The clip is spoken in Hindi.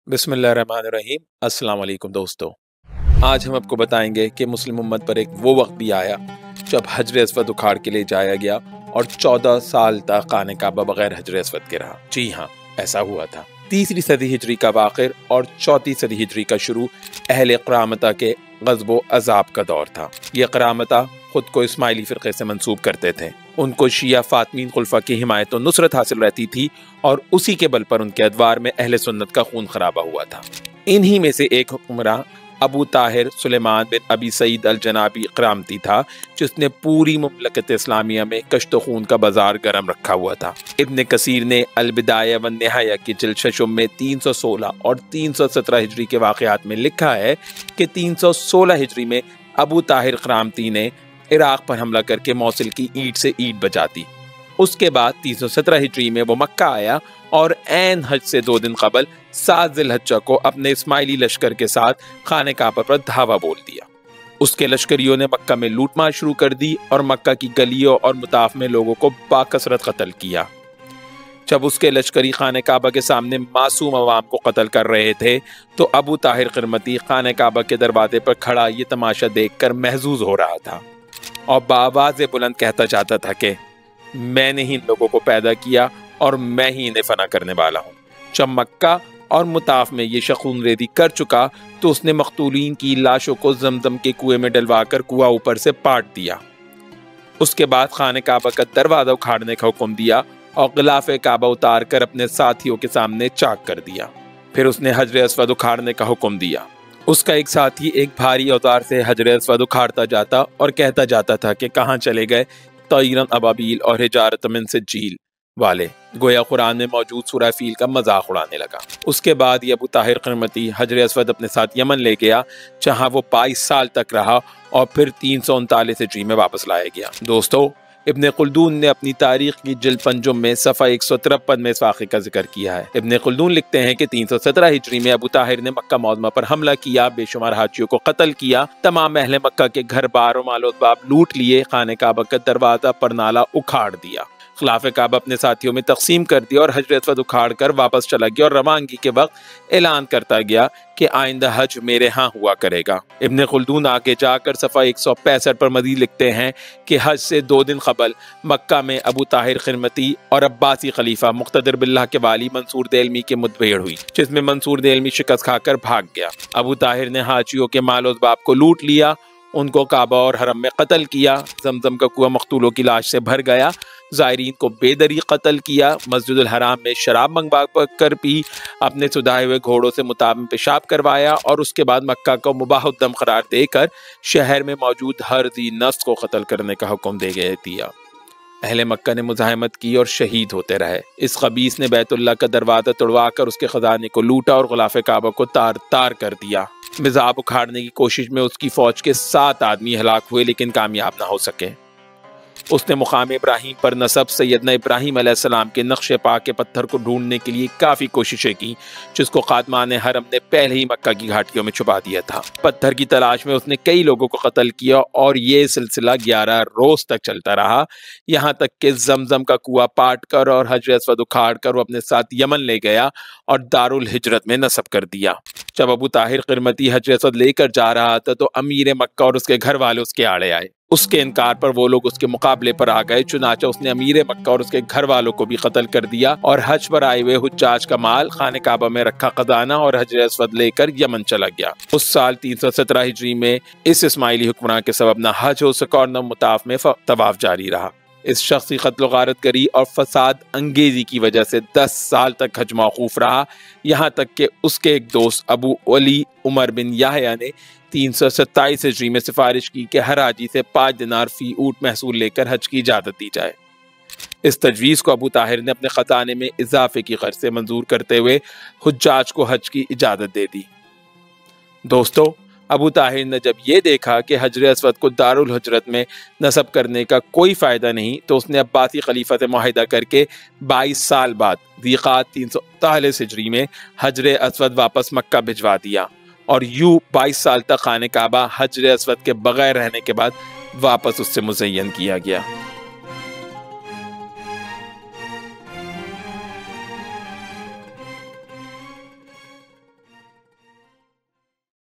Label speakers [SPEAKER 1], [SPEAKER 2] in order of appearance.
[SPEAKER 1] बिस्मिल्लाहिर्रहमानिर्रहीम। अस्सलाम वालेकुम दोस्तों, आज हम आपको बताएंगे कि मुस्लिम उम्मत पर एक वो वक्त भी आया जब हजर अस्वद उखाड़ के ले जाया गया और 14 साल तक खाने काबा बगैर हजर अस्वद के रहा। जी हाँ, ऐसा हुआ था। तीसरी सदी हिजरी का वाक़िर और चौथी सदी हिजरी का शुरू अहले करामता के गज़्ब अज़ाब का दौर था। ये करामता खुद को इस्माइली फ़िरक़े से मंसूब करते थे। उनको शिया फातमीन खुलफा की हिमायत और नुसरत हासिल रहती थी और उसी के बल पर उनके अदवार में अहले सुन्नत का खून खराबा हुआ था। इन्हीं में से एक हुक्मरान अबू ताहिर सुलेमान बिन अबी सईद अल जनाबी करामती था, जिसने पूरी मुमलकत इस्लामिया में कश्त खून का बाजार गर्म रखा हुआ था। इब्न कसीर ने अल बिदाया व निहाया की जिल्द 6 में 316 और 317 हिजरी के वाक़यात में लिखा है कि 316 हिजरी में अबू ताहिर करामती ने इराक पर हमला करके मौसिल की ईंट से ईंट बचा दी। उसके बाद 317 हिजरी में वो मक्का आया और ऐन हज से 2 दिन कबल 7 ज़िलहज्जा को अपने इस्माइली लश्कर के साथ खाने काबा पर धावा बोल दिया। उसके लश्करियों ने मक्का में लूटमार शुरू कर दी और मक्का की गलियों और मुताफ में लोगों को बाकसरत कत्ल किया। जब उसके लश्करी खाने काबा के सामने मासूम अवाम को कत्ल कर रहे थे तो अबू ताहिर किरमती खाने काबा के दरवाजे पर खड़ा ये तमाशा देखकर महजूज हो रहा था और बाआवाज़ बुलंद कहता जाता था कि मैंने ही इन लोगों को पैदा किया और मैं ही इन्हें फना करने वाला हूँ। जब मक्का और मुताफ में ये शखून रेदी कर चुका तो उसने मकतूलीन की लाशों को जमजम के कुएं में डलवाकर कुआं ऊपर से पाट दिया। उसके बाद खाने काबा का दरवाजा उखाड़ने का हुक्म दिया और गिलाफ़े काबा उतार कर अपने साथियों के सामने चाक कर दिया। फिर उसने हजर अस्वद उखाड़ने का हुक्म दिया। उसका एक साथी एक भारी औजार से हजर अस्वद उखाड़ता जाता और कहता जाता था कि कहाँ चले गए तयरन अबाबील और हिजारत मिन सिज्जील वाले, गोया कुरान में मौजूद सूरह फील का मजाक उड़ाने लगा। उसके बाद ये अबू ताहिर किरमती हजर अस्वद अपने साथ यमन ले गया, जहाँ वो 22 साल तक रहा और फिर 339 हिजरी में वापस लाया गया। दोस्तों, इब्न खुल्दून ने अपनी तारीख की जिल्द 5 में सफ़ा 153 में इस वाक़े का जिक्र किया है। इब्न खुल्दून लिखते हैं कि 317 हिजरी में अबू ताहिर ने मक्का मौज़मा पर हमला किया, बेशुमार हाजियों को कत्ल किया, तमाम अहले मक्का के घर बार और माल-ओ-बाब लूट लिए, खाने काबा का दरवाज़ा पर नाला उखाड़ दिया, खिलाफ़े काबा अपने साथियों में तकसीम कर दिया और हजर अस्वद उखाड़ कर वापस चला गया और रवानगी के वक्त ऐलान करता गया कि आइंदा हज मेरे यहाँ हुआ करेगा। इब्न खुल्दून आगे जाकर सफ़ा 165 पर मज़ीद लिखते हैं कि हज से 2 दिन कबल मक्का में अबू ताहिर किरमती और अब्बासी खलीफा मुक़्तदिर बिल्लाह के वाली मंसूर देलमी की मुठभेड़ हुई, जिसमें मंसूर देलमी शिकस्त खाकर भाग गया। अबू ताहिर ने हाजियों के माल और बाप को लूट लिया, उनको काबा और हरम में कत्ल किया, जमजम का कुआं मकतूलों की लाश से भर गया, ज़ायरीन को बेदरी कत्ल किया, मस्जिदुल हराम में शराब मंगवा कर पी, अपने सुधाए हुए घोड़ों से मुताब में पेशाब करवाया और उसके बाद मक्का को मुबाहुद्दम करार देकर शहर में मौजूद हर ज़ी नफ्स को कत्ल करने का हुक्म दिया। अहले मक्का ने मुज़ाहमत की और शहीद होते रहे। इस खबीस ने बैतुल्लाह का दरवाज़ा तोड़वा कर उसके ख़जाने को लूटा और गिलाफ़े काबा को तार तार कर दिया। मिज़ाब उखाड़ने की कोशिश में उसकी फ़ौज के 7 आदमी हलाक हुए, लेकिन कामयाब ना हो सके। उसने मुकाम इब्राहिम पर नसब सैयदना इब्राहिम अलैहिस्सलाम के नक्शे पा के पत्थर को ढूंढने के लिए काफ़ी कोशिशें की, जिसको खादमान हरम ने पहले ही मक्का की घाटियों में छुपा दिया था। पत्थर की तलाश में उसने कई लोगों को कत्ल किया और ये सिलसिला 11 रोज़ तक चलता रहा, यहाँ तक कि जमजम का कुआं पाट कर और हजर अस्वद उखाड़ कर वो अपने साथ यमन ले गया और दारुल हिजरत में नसब कर दिया। जब अबू ताहिर किरमती हजर अस्वद लेकर जा रहा था तो अमीर मक्का और उसके घर वाले उसके आड़े आए। उसके इनकार पर वो लोग उसके मुकाबले पर आ गए, चुनाचा उसने अमीर मक्का और उसके घर वालों को भी कत्ल कर दिया और हज पर आए हुए हुज्जाज का माल, खाने काबा में रखा खजाना और हजर अस्वद लेकर यमन चला गया। उस साल 317 हिजरी में इस इस्माइली हुक्मरान के सबब न हज हो सका और न मुताफ में तवाफ जारी रहा। इस शख्स की कत्ल गारत करी और फसाद अंगेजी की वजह से 10 साल तक हज मौकूफ रहा, यहाँ तक कि उसके एक दोस्त अबू अली उमर बिन याहया ने 327 हिजरी में सिफारिश की कि हर हाजी से 5 दिनार फी ऊँट महसूल लेकर हज की इजाज़त दी जाए। इस तजवीज़ को अबू ताहिर ने अपने खजाने में इजाफे की गर्ज से मंजूर करते हुए हुज्जाज को हज की इजाज़त दे दी। दोस्तों, अबू ताहिर ने जब ये देखा कि हजर अस्वद को दारुल हिजरत में नसब करने का कोई फ़ायदा नहीं तो उसने अब्बासी खलीफा से मुआहिदा करके 22 साल बाद ज़ीक़ात 343 हिजरी में हजर अस्वद वापस मक्का भिजवा दिया और यूँ 22 साल तक खाने काबा हजर अस्वद के बगैर रहने के बाद वापस उससे मुज़य्यन किया गया।